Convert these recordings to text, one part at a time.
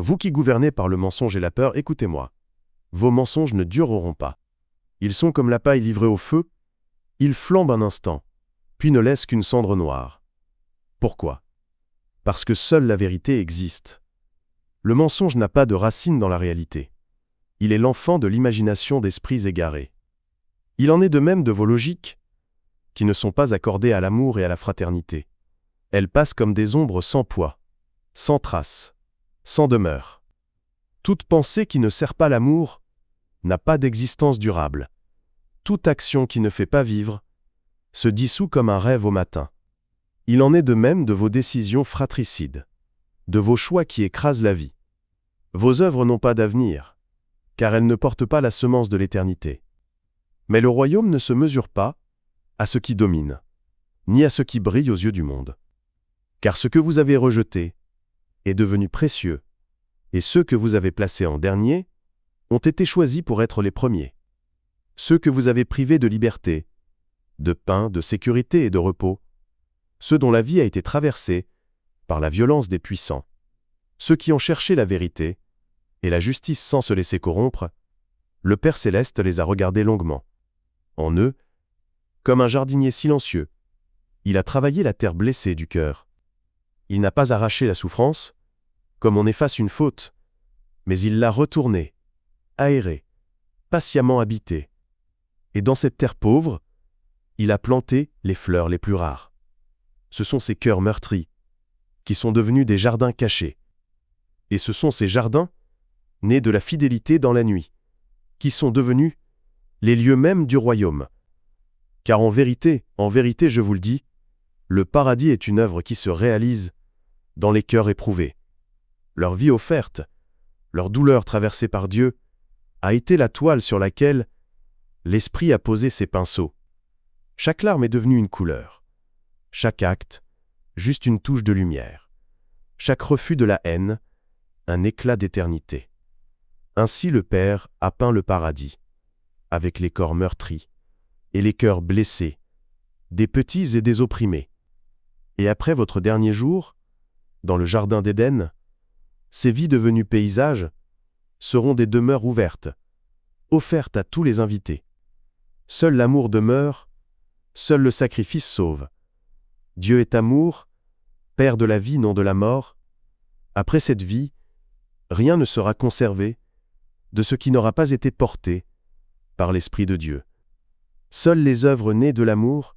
Vous qui gouvernez par le mensonge et la peur, écoutez-moi. Vos mensonges ne dureront pas. Ils sont comme la paille livrée au feu, ils flambent un instant, puis ne laissent qu'une cendre noire. Pourquoi? Parce que seule la vérité existe. Le mensonge n'a pas de racine dans la réalité. Il est l'enfant de l'imagination d'esprits égarés. Il en est de même de vos logiques, qui ne sont pas accordées à l'amour et à la fraternité. Elles passent comme des ombres sans poids, sans trace, sans demeure. Toute pensée qui ne sert pas l'amour n'a pas d'existence durable. Toute action qui ne fait pas vivre se dissout comme un rêve au matin. Il en est de même de vos décisions fratricides, de vos choix qui écrasent la vie. Vos œuvres n'ont pas d'avenir, car elles ne portent pas la semence de l'éternité. Mais le royaume ne se mesure pas à ce qui domine, ni à ce qui brille aux yeux du monde. Car ce que vous avez rejeté est devenu précieux, et ceux que vous avez placés en dernier ont été choisis pour être les premiers. Ceux que vous avez privés de liberté, de pain, de sécurité et de repos, ceux dont la vie a été traversée par la violence des puissants, ceux qui ont cherché la vérité et la justice sans se laisser corrompre, le Père céleste les a regardés longuement. En eux, comme un jardinier silencieux, il a travaillé la terre blessée du cœur. Il n'a pas arraché la souffrance, comme on efface une faute, mais il l'a retournée, aérée, patiemment habitée. Et dans cette terre pauvre, il a planté les fleurs les plus rares. Ce sont ces cœurs meurtris, qui sont devenus des jardins cachés. Et ce sont ces jardins, nés de la fidélité dans la nuit, qui sont devenus les lieux mêmes du royaume. Car en vérité, je vous le dis, le paradis est une œuvre qui se réalise dans les cœurs éprouvés. Leur vie offerte, leur douleur traversée par Dieu, a été la toile sur laquelle l'Esprit a posé ses pinceaux. Chaque larme est devenue une couleur. Chaque acte, juste une touche de lumière. Chaque refus de la haine, un éclat d'éternité. Ainsi le Père a peint le paradis, avec les corps meurtris et les cœurs blessés, des petits et des opprimés. Et après votre dernier jour, dans le jardin d'Éden, ces vies devenues paysages seront des demeures ouvertes, offertes à tous les invités. Seul l'amour demeure, seul le sacrifice sauve. Dieu est amour, Père de la vie, non de la mort. Après cette vie, rien ne sera conservé de ce qui n'aura pas été porté par l'Esprit de Dieu. Seules les œuvres nées de l'amour,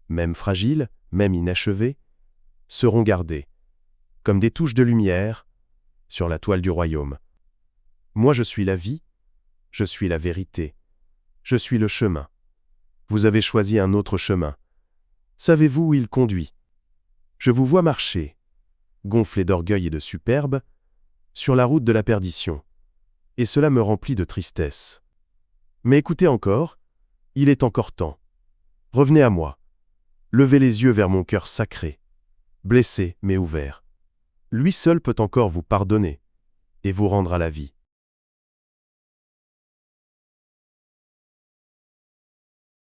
même fragiles, même inachevées, seront gardées, comme des touches de lumière, sur la toile du royaume. Moi je suis la vie, je suis la vérité, je suis le chemin. Vous avez choisi un autre chemin. Savez-vous où il conduit? Je vous vois marcher, gonflé d'orgueil et de superbe, sur la route de la perdition, et cela me remplit de tristesse. Mais écoutez encore, il est encore temps. Revenez à moi. Levez les yeux vers mon cœur sacré, blessé mais ouvert. Lui seul peut encore vous pardonner et vous rendre à la vie.